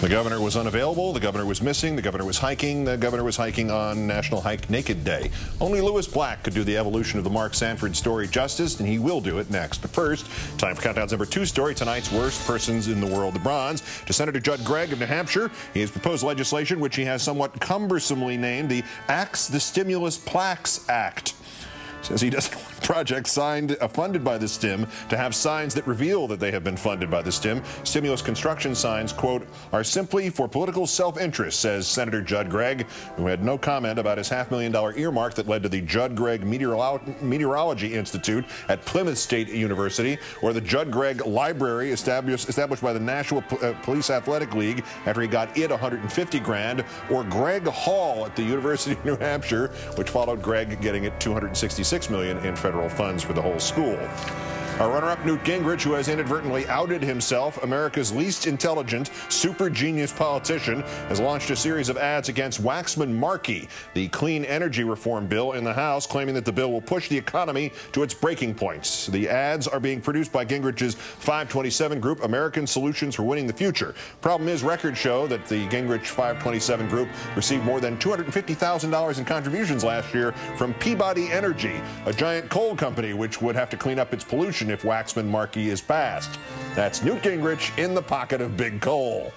The governor was unavailable, the governor was missing, the governor was hiking on National Hike Naked Day. Only Lewis Black could do the evolution of the Mark Sanford story justice, and he will do it next. But first, time for Countdown's number 2 story, tonight's worst persons in the world. The bronze to Senator Judd Gregg of New Hampshire. He has proposed legislation which he has somewhat cumbersomely named the Axe the Stimulus Plaques Act. Says he doesn't want projects funded by the STIM to have signs that reveal that they have been funded by the STIM. Stimulus construction signs, quote, are simply for political self-interest, says Senator Judd Gregg, who had no comment about his $500,000 earmark that led to the Judd Gregg Meteorology Institute at Plymouth State University, or the Judd Gregg Library established by the National Police Athletic League after he got it $150 grand, or Gregg Hall at the University of New Hampshire, which followed Gregg getting it $266 million in federal funds for the whole school. Our runner-up, Newt Gingrich, who has inadvertently outed himself, America's least intelligent, super genius politician, has launched a series of ads against Waxman-Markey, the clean energy reform bill in the House, claiming that the bill will push the economy to its breaking points. The ads are being produced by Gingrich's 527 group, American Solutions for Winning the Future. Problem is, records show that the Gingrich 527 group received more than $250,000 in contributions last year from Peabody Energy, a giant coal company which would have to clean up its pollution if Waxman-Markey is passed. That's Newt Gingrich in the pocket of big coal.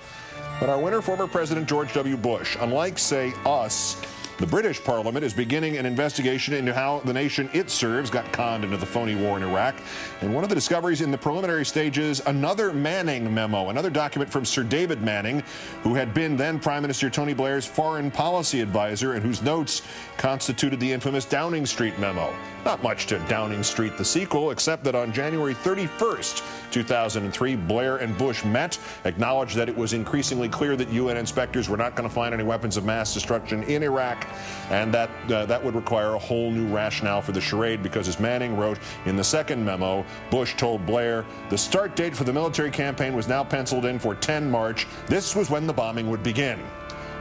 But our winner, former President George W. Bush, unlike, say, us, the British Parliament is beginning an investigation into how the nation it serves got conned into the phony war in Iraq. And one of the discoveries in the preliminary stages, another Manning memo, another document from Sir David Manning, who had been then Prime Minister Tony Blair's foreign policy advisor and whose notes constituted the infamous Downing Street memo. Not much to Downing Street, the sequel, except that on January 31st, 2003, Blair and Bush met, acknowledged that it was increasingly clear that UN inspectors were not going to find any weapons of mass destruction in Iraq, and that that would require a whole new rationale for the charade, because as Manning wrote in the second memo, Bush told Blair the start date for the military campaign was now penciled in for 10 March. This was when the bombing would begin.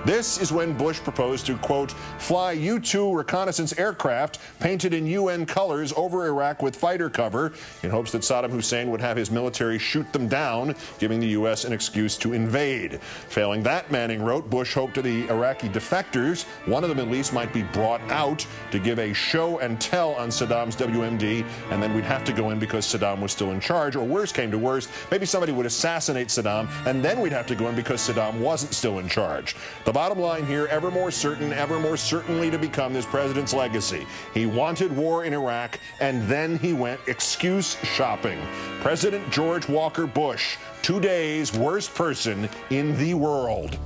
This is when Bush proposed to, quote, fly U-2 reconnaissance aircraft painted in UN colors over Iraq with fighter cover in hopes that Saddam Hussein would have his military shoot them down, giving the U.S. an excuse to invade. Failing that, Manning wrote, Bush hoped the Iraqi defectors, one of them at least, might be brought out to give a show and tell on Saddam's WMD, and then we'd have to go in because Saddam was still in charge, or worse came to worse, maybe somebody would assassinate Saddam, and then we'd have to go in because Saddam wasn't still in charge. The bottom line here, ever more certainly to become this president's legacy. He wanted war in Iraq, and then he went excuse shopping. President George Walker Bush, today's worst person in the world.